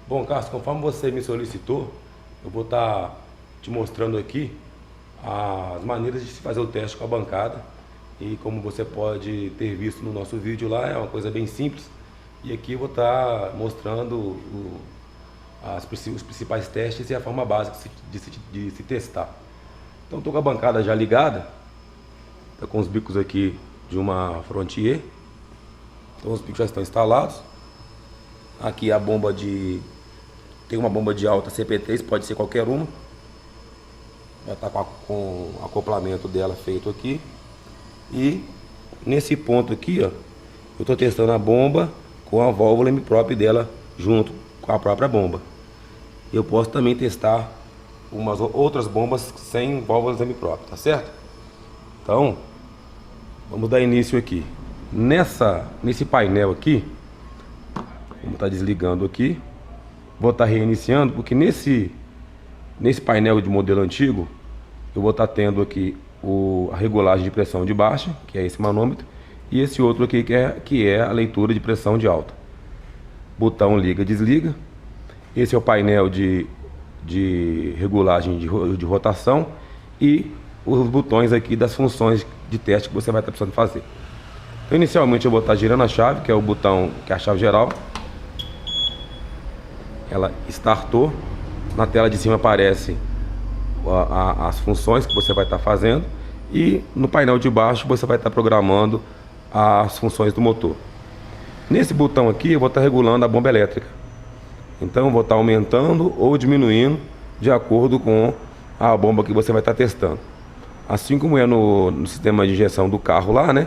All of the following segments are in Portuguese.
Bom, Cássio, conforme você me solicitou, eu vou estar te mostrando aqui as maneiras de se fazer o teste com a bancada. E como você pode ter visto no nosso vídeo lá, é uma coisa bem simples. E aqui eu vou estar mostrando os principais testes e a forma básica de se testar. Então estou com a bancada já ligada, tá com os bicos aqui de uma Frontier. Então os bicos já estão instalados. Aqui a bomba tem uma bomba de alta CP3, pode ser qualquer uma. Já está com o acoplamento dela feito aqui. E nesse ponto aqui, ó, eu estou testando a bomba com a válvula M-Prop dela junto com a própria bomba. Eu posso também testar umas outras bombas sem válvulas M-Prop, tá certo? Então, vamos dar início aqui. Nesse painel aqui, vamos estar desligando aqui. Vou estar reiniciando, porque nesse painel de modelo antigo, eu vou estar tendo aqui a regulagem de pressão de baixa, que é esse manômetro, e esse outro aqui que é a leitura de pressão de alta. Botão liga, desliga. Esse é o painel de regulagem de rotação e os botões aqui das funções de teste que você vai estar precisando fazer. Então, inicialmente eu vou estar girando a chave, que é o botão, que é a chave geral. Ela startou. Na tela de cima aparece as funções que você vai estar fazendo, e no painel de baixo você vai estar programando as funções do motor. Nesse botão aqui eu vou estar regulando a bomba elétrica. Então eu vou estar aumentando ou diminuindo de acordo com a bomba que você vai estar testando. Assim como é no sistema de injeção do carro lá, né?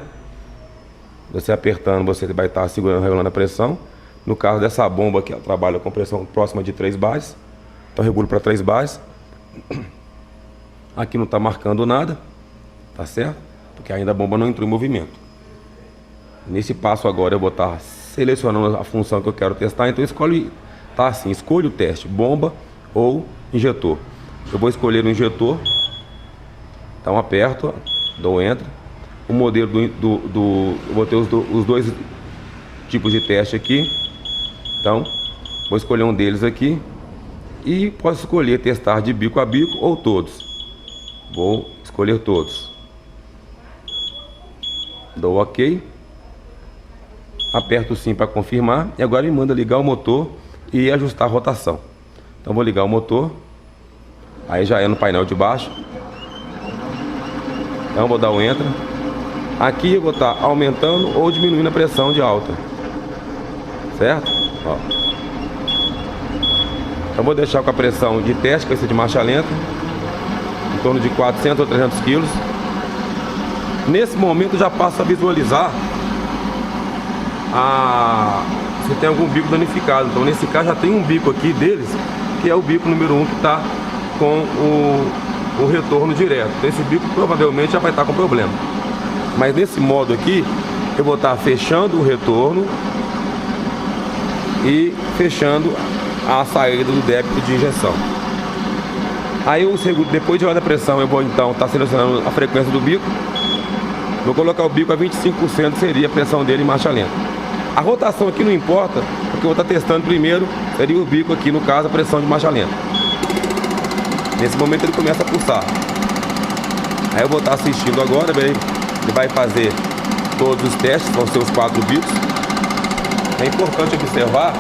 Você apertando, você vai estar segurando, regulando a pressão. No caso dessa bomba aqui, ela trabalha com pressão próxima de 3 bares. Então eu regulo para 3 bares. Aqui não está marcando nada, tá certo? Porque ainda a bomba não entrou em movimento. Nesse passo agora eu vou estar selecionando a função que eu quero testar. Então tá assim, escolha o teste, bomba ou injetor. Eu vou escolher o injetor. Então aperto, dou enter. O modelo eu vou ter os dois tipos de teste aqui. Então vou escolher um deles aqui. E posso escolher testar de bico a bico ou todos. Vou escolher todos. Dou OK. Aperto sim para confirmar. E agora me manda ligar o motor e ajustar a rotação. Então vou ligar o motor. Aí já é no painel de baixo. Então vou dar o enter. Aqui eu vou estar aumentando ou diminuindo a pressão de alta. Certo? Ó. Então vou deixar com a pressão de teste, que vai ser de marcha lenta, em torno de 400 ou 300 kg. Nesse momento já passo a visualizar se tem algum bico danificado. Então nesse caso já tem um bico aqui deles, que é o bico número 1, que está com o retorno direto. Então esse bico provavelmente já vai estar com problema. Mas nesse modo aqui, eu vou estar fechando o retorno e fechando a saída do débito de injeção. Aí depois de olhar a pressão, eu vou então estar selecionando a frequência do bico. Vou colocar o bico a 25%, seria a pressão dele em marcha lenta. A rotação aqui não importa, porque eu vou estar testando primeiro, seria o bico aqui, no caso, a pressão de marcha lenta. Nesse momento ele começa a pulsar. Aí eu vou estar assistindo agora, ele vai fazer todos os testes, vão ser os 4 bicos. É importante observar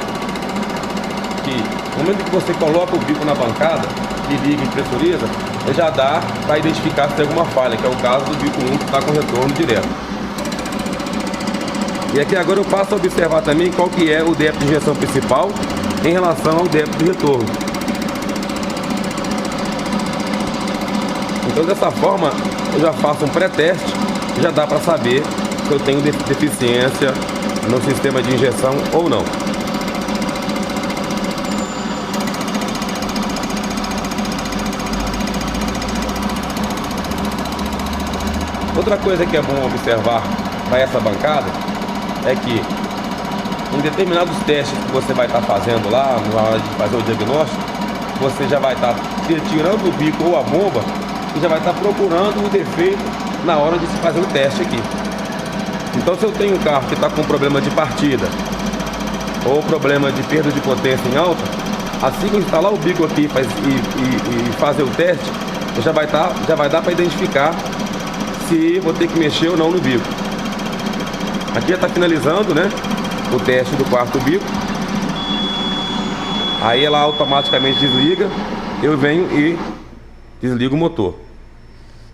que no momento que você coloca o bico na bancada e liga e pressuriza, já dá para identificar se tem alguma falha, que é o caso do bico 1 que está com retorno direto. E aqui agora eu passo a observar também qual que é o débito de injeção principal em relação ao débito de retorno. Então dessa forma eu já faço um pré-teste, já dá para saber se eu tenho deficiência no sistema de injeção ou não. Outra coisa que é bom observar para essa bancada é que em determinados testes que você vai estar fazendo lá, na hora de fazer o diagnóstico, você já vai estar tirando o bico ou a bomba e já vai estar procurando o defeito na hora de se fazer o teste aqui. Então se eu tenho um carro que está com problema de partida ou problema de perda de potência em alta, assim que eu instalar o bico aqui e fazer o teste, já vai dar para identificar se vou ter que mexer ou não no bico. Aqui já está finalizando, né, o teste do quarto bico. Aí ela automaticamente desliga, eu venho e desligo o motor.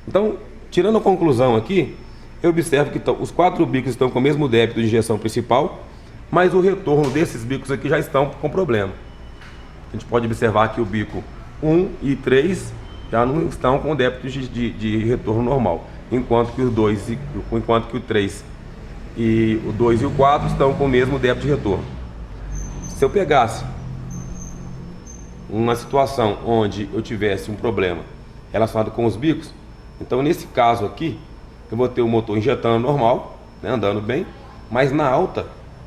Então, tirando a conclusão aqui, eu observo que os 4 bicos estão com o mesmo débito de injeção principal, mas o retorno desses bicos aqui já estão com problema. A gente pode observar que o bico 1 e 3 já não estão com débito de retorno normal, enquanto que o 3 e o 2 e o 4 estão com o mesmo débito de retorno. Se eu pegasse uma situação onde eu tivesse um problema relacionado com os bicos, então nesse caso aqui eu vou ter o motor injetando normal, né, andando bem, mas na alta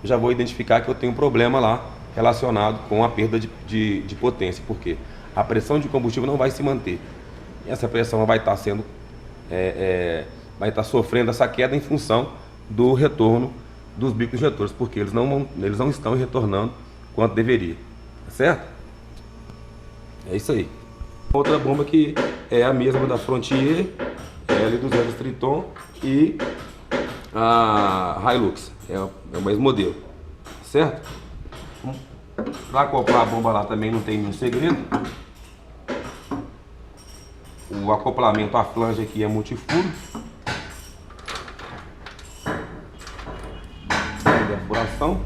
eu já vou identificar que eu tenho um problema lá relacionado com a perda de potência, porque a pressão de combustível não vai se manter. Essa pressão vai estar sendo vai estar sofrendo essa queda em função do retorno dos bicos injetores, porque eles não estão retornando quanto deveria, tá certo? É isso aí. Outra bomba que é a mesma da Frontier, L200 Triton e a Hilux, é o mesmo modelo, certo? Para acoplar a bomba lá também não tem nenhum segredo. O acoplamento, a flange aqui é multifuro, perfuração.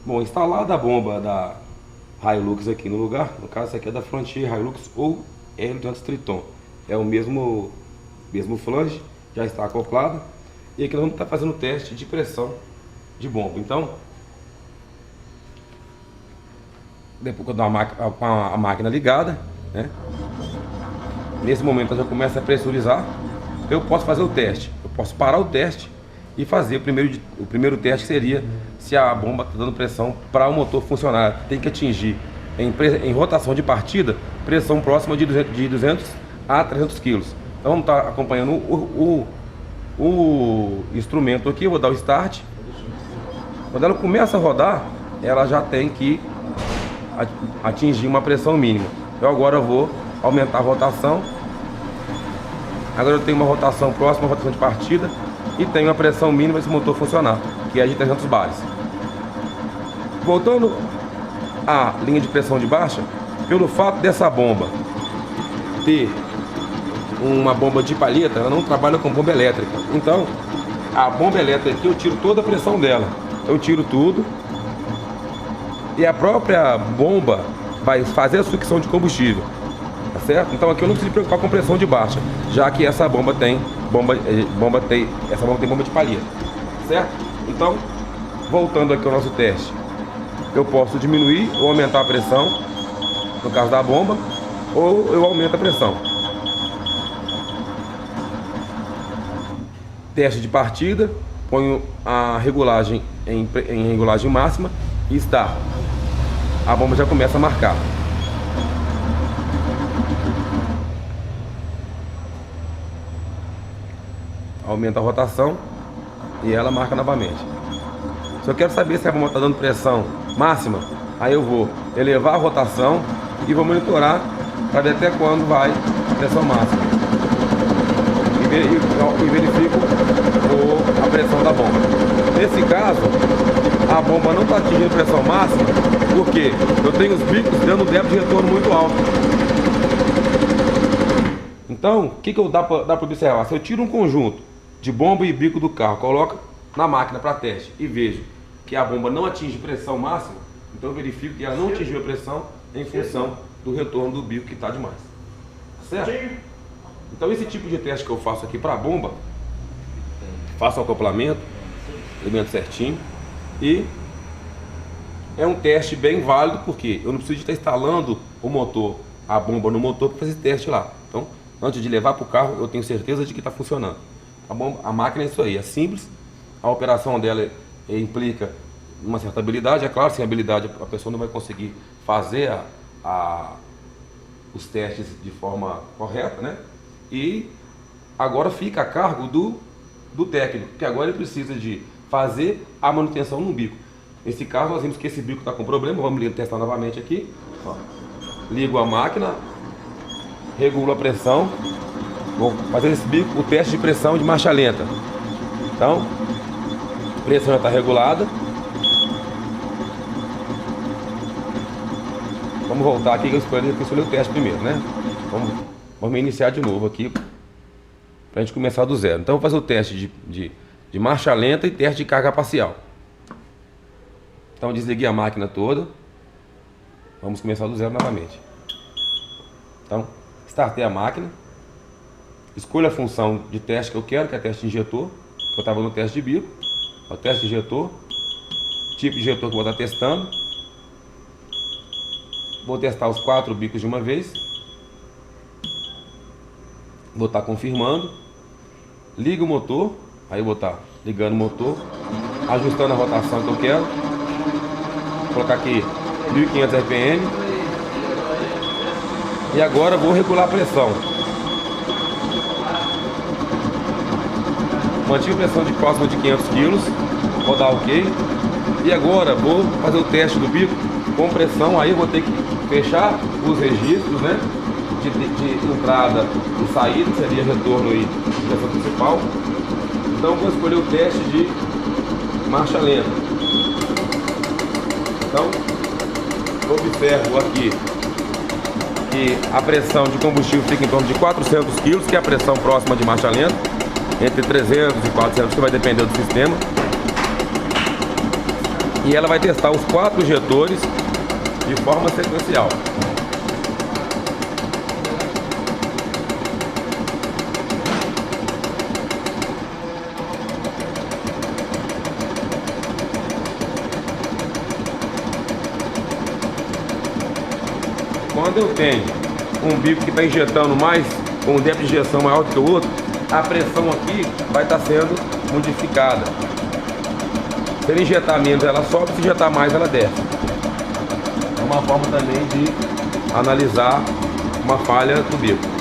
Bom, instalada a bomba da Hilux aqui no lugar, no caso essa aqui é da Frontier Hilux ou L200 Triton, é o mesmo flange, já está acoplado, e aqui nós vamos estar fazendo o teste de pressão de bomba. Então, depois que eu dou com a máquina ligada, né, nesse momento ela já começa a pressurizar, eu posso fazer o teste, eu posso parar o teste e fazer o primeiro teste, que seria se a bomba está dando pressão para o motor funcionar. Tem que atingir em rotação de partida pressão próxima de 200 a 300 kg. Então vamos estar acompanhando o instrumento aqui. Eu vou dar o start. Quando ela começa a rodar, ela já tem que atingir uma pressão mínima. Eu agora vou aumentar a rotação. Agora eu tenho uma rotação próxima à rotação de partida e tenho a pressão mínima desse motor funcionar, que é de 300 bares. Voltando à linha de pressão de baixa, pelo fato dessa bomba ter uma bomba de palheta, ela não trabalha com bomba elétrica. Então, a bomba elétrica aqui eu tiro toda a pressão dela. Eu tiro tudo e a própria bomba vai fazer a sucção de combustível, tá certo? Então aqui eu não preciso me preocupar com pressão de baixa, já que essa bomba tem bomba de palheta, certo? Então, voltando aqui ao nosso teste, eu posso diminuir ou aumentar a pressão, no caso da bomba, ou eu aumento a pressão. Teste de partida, ponho a regulagem em regulagem máxima e está. A bomba já começa a marcar. Aumenta a rotação e ela marca novamente. Se eu quero saber se a bomba está dando pressão máxima, aí eu vou elevar a rotação e vou monitorar para ver até quando vai a pressão máxima. E verifico a pressão da bomba. Nesse caso, a bomba não está atingindo pressão máxima porque eu tenho os bicos dando débito de retorno muito alto. Então, o que dá para observar? Se eu tiro um conjunto de bomba e bico do carro, coloco na máquina para teste e vejo que a bomba não atinge pressão máxima, então eu verifico que ela não atingiu a pressão em função do retorno do bico que está demais. Certo? Então esse tipo de teste que eu faço aqui para a bomba, faço o acoplamento, alimento certinho, e é um teste bem válido porque eu não preciso de estar instalando o motor, a bomba no motor para fazer esse teste lá. Então, antes de levar para o carro, eu tenho certeza de que está funcionando. A máquina é isso aí, é simples, A operação dela implica uma certa habilidade. É claro, sem habilidade a pessoa não vai conseguir fazer os testes de forma correta, né? E agora fica a cargo do técnico, que agora ele precisa de fazer a manutenção no bico. Nesse caso nós vimos que esse bico está com problema, vamos testar novamente aqui. Ó. Ligo a máquina, regulo a pressão, vou fazer esse bico, o teste de pressão de marcha lenta. Então, a pressão já está regulada. Vamos voltar aqui que eu escolhi o teste primeiro, né? Vamos iniciar de novo aqui para a gente começar do zero. Então, vou fazer o teste de marcha lenta e teste de carga parcial. Então, desliguei a máquina toda. Vamos começar do zero novamente. Então, startei a máquina. Escolho a função de teste que eu quero, que é teste de injetor. Eu estava no teste de bico. O teste de injetor. Tipo de injetor que eu vou estar testando. Vou testar os 4 bicos de uma vez. Vou estar confirmando. Ligo o motor. Aí eu vou estar ligando o motor. Ajustando a rotação que eu quero. Vou colocar aqui 1500 RPM. E agora vou regular a pressão. Mantive a pressão de próxima de 500 kg. Vou dar ok. E agora vou fazer o teste do bico com pressão. Aí eu vou ter que fechar os registros, né, de entrada e saída, que seria retorno e direção principal. Então vou escolher o teste de marcha lenta. Então observo aqui que a pressão de combustível fica em torno de 400 kg, que é a pressão próxima de marcha lenta, entre 300 e 400, que vai depender do sistema. E ela vai testar os 4 injetores de forma sequencial. Quando eu tenho um bico que está injetando mais, com um débito de injeção maior do que o outro, a pressão aqui vai estar sendo modificada. Se ele injetar menos, ela sobe, se injetar mais, ela desce. É uma forma também de analisar uma falha do bico.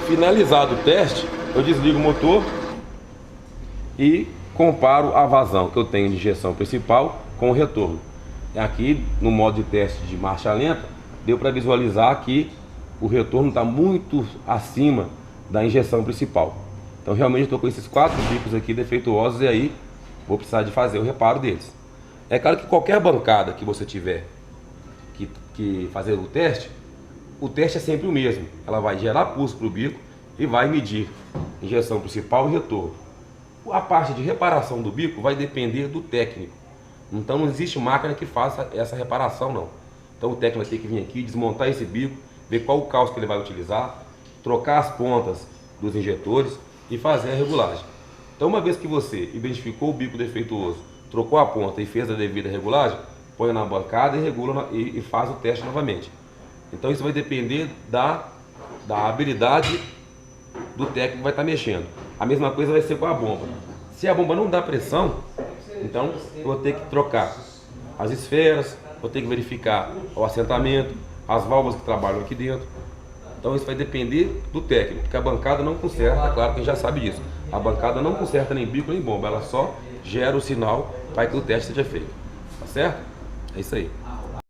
Finalizado o teste, eu desligo o motor e comparo a vazão que eu tenho de injeção principal com o retorno. Aqui no modo de teste de marcha lenta, deu para visualizar que o retorno está muito acima da injeção principal. Então realmente estou com esses 4 bicos aqui defeituosos e aí vou precisar de fazer o reparo deles. É claro que qualquer bancada que você tiver que fazer o teste é sempre o mesmo. Ela vai gerar pulso para o bico e vai medir injeção principal e retorno. A parte de reparação do bico vai depender do técnico. Então não existe máquina que faça essa reparação não. Então o técnico vai ter que vir aqui, desmontar esse bico, ver qual o calço que ele vai utilizar, trocar as pontas dos injetores e fazer a regulagem. Então uma vez que você identificou o bico defeituoso, trocou a ponta e fez a devida regulagem, põe na bancada e regula e faz o teste novamente. Então isso vai depender da habilidade do técnico que vai estar mexendo. A mesma coisa vai ser com a bomba. Se a bomba não dá pressão, então eu vou ter que trocar as esferas, vou ter que verificar o assentamento, as válvulas que trabalham aqui dentro. Então isso vai depender do técnico, porque a bancada não conserta, claro que a gente já sabe disso. A bancada não conserta nem bico nem bomba, ela só gera o sinal para que o teste seja feito. Tá certo? É isso aí.